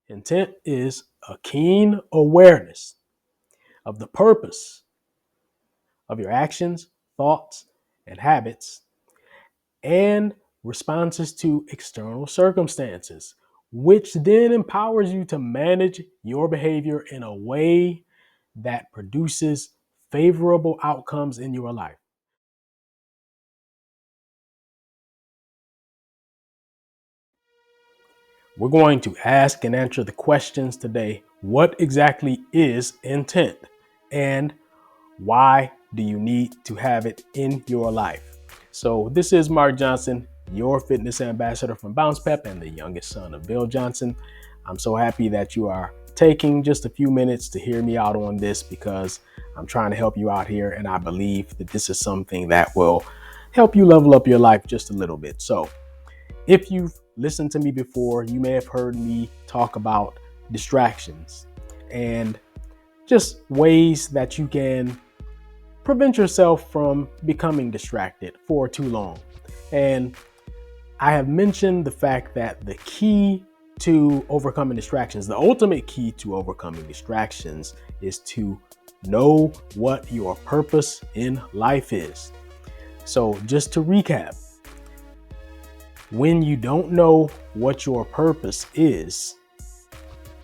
Intent is a keen awareness of the purpose of your actions, thoughts, and habits, and responses to external circumstances, which then empowers you to manage your behavior in a way that produces favorable outcomes in your life. We're going to ask and answer the questions today. What exactly is intent? And why do you need to have it in your life? So this is Mark Johnson, your fitness ambassador from Bounce Pep and the youngest son of Bill Johnson. I'm so happy that you are taking just a few minutes to hear me out on this because I'm trying to help you out here. And I believe that this is something that will help you level up your life just a little bit. So if you've listened to me before, you may have heard me talk about distractions and just ways that you can prevent yourself from becoming distracted for too long. And I have mentioned the fact that the key to overcoming distractions, the ultimate key to overcoming distractions, is to know what your purpose in life is. So just to recap, when you don't know what your purpose is,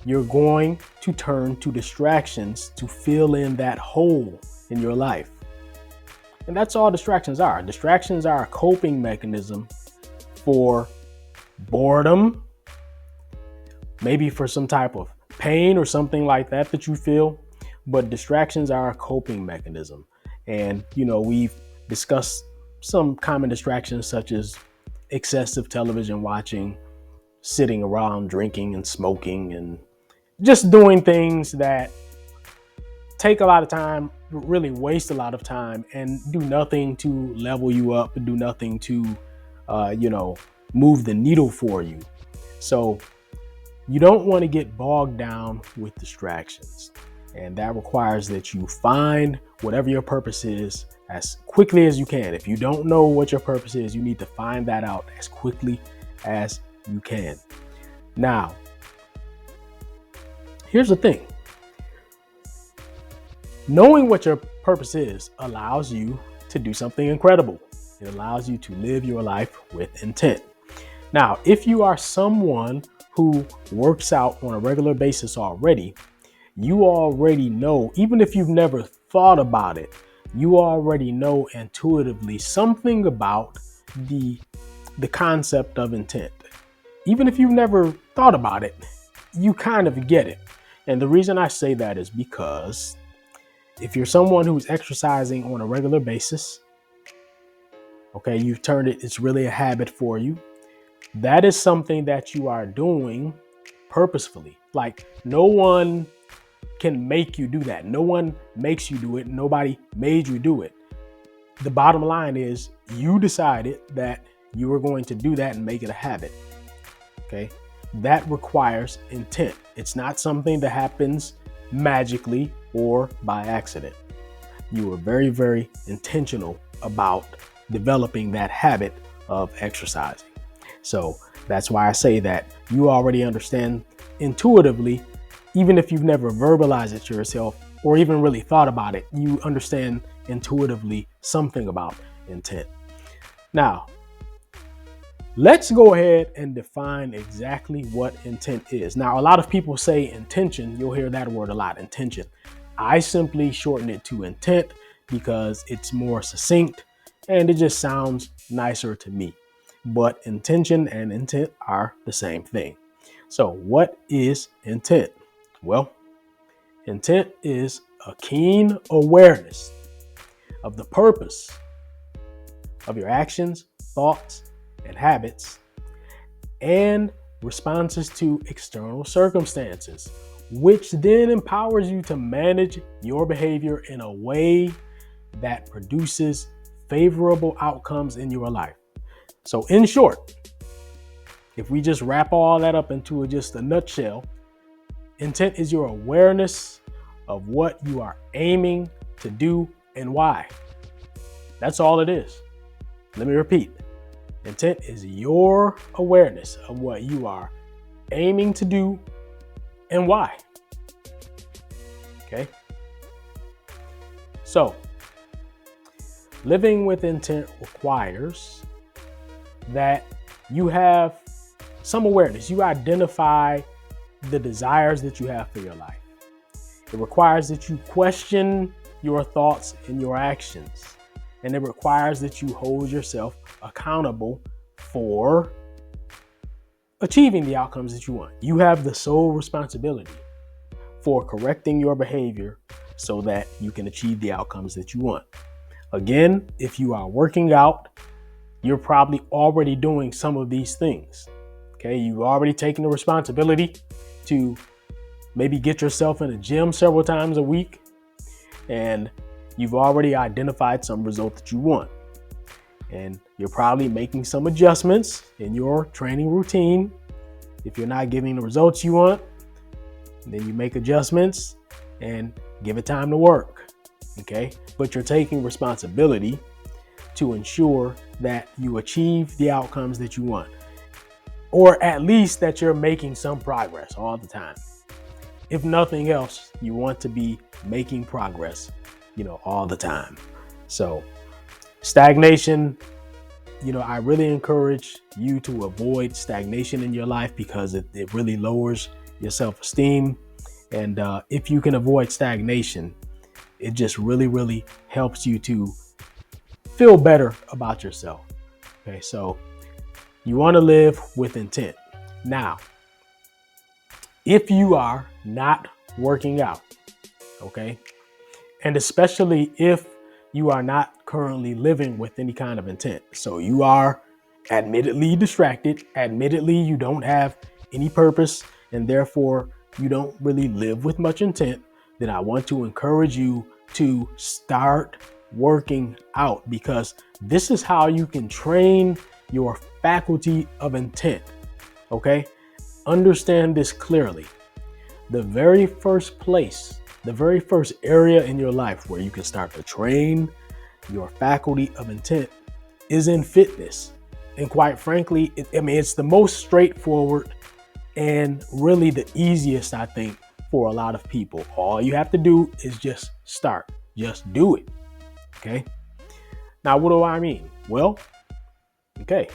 you're going to turn to distractions to fill in that hole in your life. And that's all distractions are. Distractions are a coping mechanism for boredom, maybe for some type of pain or something like that that you feel. But distractions are a coping mechanism. And, we've discussed some common distractions such as excessive television watching, sitting around drinking and smoking, and just doing things that take a lot of time, really waste a lot of time, and do nothing to level you up and do nothing to, move the needle for you. So you don't want to get bogged down with distractions. And that requires that you find whatever your purpose is as quickly as you can. If you don't know what your purpose is, you need to find that out as quickly as you can. Now, here's the thing. Knowing what your purpose is allows you to do something incredible. It allows you to live your life with intent. Now, if you are someone who works out on a regular basis already, you already know, even if you've never thought about it, you already know intuitively something about the concept of intent. Even if you've never thought about it, you kind of get it. And the reason I say that is because if you're someone who's exercising on a regular basis, okay, you've turned it, it's really a habit for you. That is something that you are doing purposefully. Like, no one can make you do that. No one makes you do it. Nobody made you do it. The bottom line is you decided that you were going to do that and make it a habit. Okay. That requires intent. It's not something that happens magically or by accident. You were very, very intentional about developing that habit of exercising. So that's why I say that you already understand intuitively, even if you've never verbalized it to yourself or even really thought about it, you understand intuitively something about intent. Now, let's go ahead and define exactly what intent is. Now, a lot of people say intention. You'll hear that word a lot, intention. I simply shorten it to intent because it's more succinct and it just sounds nicer to me. But intention and intent are the same thing. So what is intent? Well, intent is a keen awareness of the purpose of your actions, thoughts, and habits, and responses to external circumstances, which then empowers you to manage your behavior in a way that produces favorable outcomes in your life. So in short, if we just wrap all that up into just a nutshell, intent is your awareness of what you are aiming to do and why. That's all it is. Let me repeat. Intent is your awareness of what you are aiming to do and why. Okay. So living with intent requires that you have some awareness. You identify the desires that you have for your life. It requires that you question your thoughts and your actions. And it requires that you hold yourself accountable for achieving the outcomes that you want. You have the sole responsibility for correcting your behavior so that you can achieve the outcomes that you want. Again, if you are working out, you're probably already doing some of these things. Okay, you've already taken the responsibility to maybe get yourself in a gym several times a week, and you've already identified some result that you want. And you're probably making some adjustments in your training routine. If you're not getting the results you want, then you make adjustments and give it time to work. Okay, but you're taking responsibility to ensure that you achieve the outcomes that you want, or at least that you're making some progress all the time. If nothing else, you want to be making progress, all the time. So stagnation, I really encourage you to avoid stagnation in your life because it really lowers your self-esteem. And if you can avoid stagnation, it just really, really helps you to feel better about yourself. Okay, so you want to live with intent. Now, if you are not working out, okay, and especially if you are not currently living with any kind of intent, so you are admittedly distracted, admittedly you don't have any purpose, and therefore you don't really live with much intent, then I want to encourage you to start working out, because this is how you can train your faculty of intent. Okay, understand this clearly. The very first area in your life where you can start to train your faculty of intent is in fitness. And quite frankly, it's the most straightforward and really the easiest, I think, for a lot of people. All you have to do is just start, just do it. Okay. Now, what do I mean? Well, okay,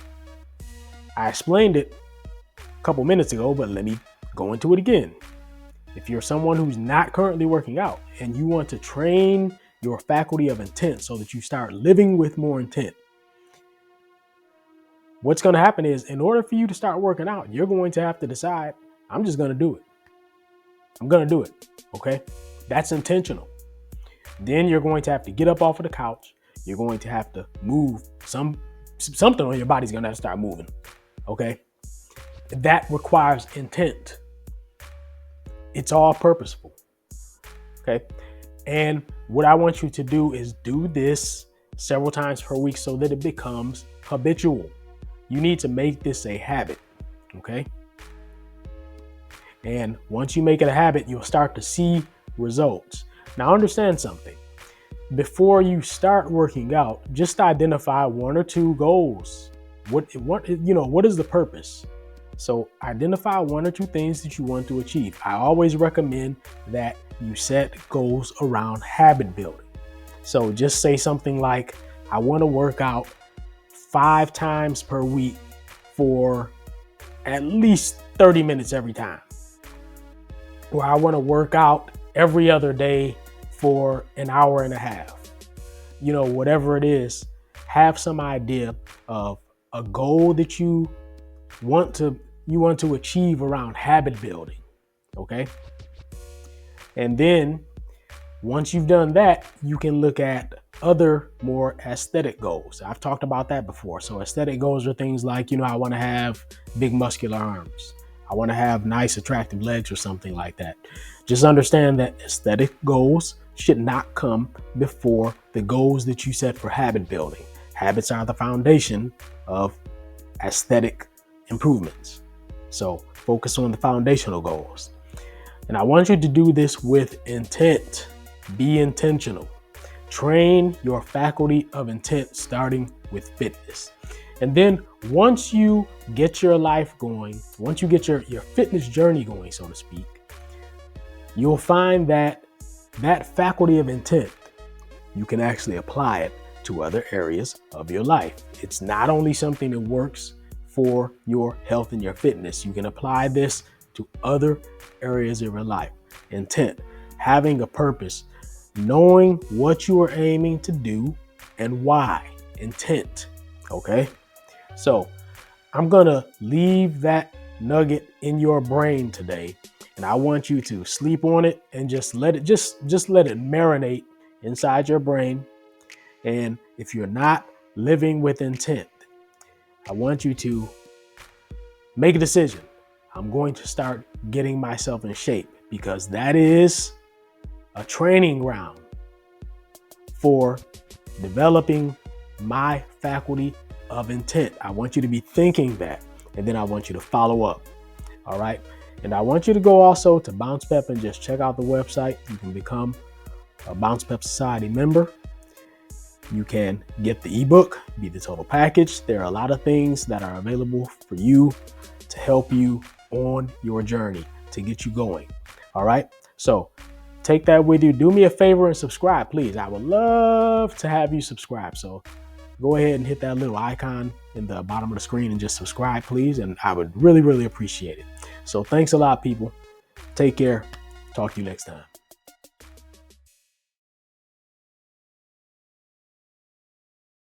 I explained it a couple minutes ago, but let me go into it again. If you're someone who's not currently working out and you want to train your faculty of intent so that you start living with more intent, what's going to happen is, in order for you to start working out, you're going to have to decide, I'm just going to do it. I'm going to do it. Okay. That's intentional. Then you're going to have to get up off of the couch. You're going to have to move something on your body's going to have to start moving. Okay. That requires intent. It's all purposeful. Okay. And what I want you to do is do this several times per week so that it becomes habitual. You need to make this a habit. Okay. And once you make it a habit, you'll start to see results. Now, understand something. Before you start working out, just identify one or two goals. What is the purpose? So identify one or two things that you want to achieve. I always recommend that you set goals around habit building. So just say something like, I want to work out 5 times per week for at least 30 minutes every time. Or I want to work out every other day for an hour and a half. Whatever it is, have some idea of a goal that you want to achieve around habit building. Okay. And then once you've done that, you can look at other more aesthetic goals. I've talked about that before. So aesthetic goals are things like, I want to have big muscular arms. I want to have nice, attractive legs or something like that. Just understand that aesthetic goals should not come before the goals that you set for habit building. Habits are the foundation of aesthetic improvements. So focus on the foundational goals. And I want you to do this with intent. Be intentional. Train your faculty of intent, starting with fitness. And then once you get your life going, once you get your fitness journey going, so to speak, you'll find that that faculty of intent, you can actually apply it to other areas of your life. It's not only something that works for your health and your fitness. You can apply this to other areas of your life. Intent, having a purpose, knowing what you are aiming to do and why. Intent. Okay. So I'm going to leave that nugget in your brain today, and I want you to sleep on it and just let it marinate inside your brain. And if you're not living with intent, I want you to make a decision. I'm going to start getting myself in shape, because that is a training ground for developing my faculty of intent. I want you to be thinking that, and then I want you to follow up. All right. And I want you to go also to Bounce Pep and just check out the website. You can become a Bounce Pep Society member. You can get the ebook, Be the Total Package. There are a lot of things that are available for you to help you on your journey, to get you going. All right. So take that with you. Do me a favor and subscribe, please. I would love to have you subscribe. So go ahead and hit that little icon in the bottom of the screen and just subscribe, please. And I would really, really appreciate it. So thanks a lot, people. Take care. Talk to you next time.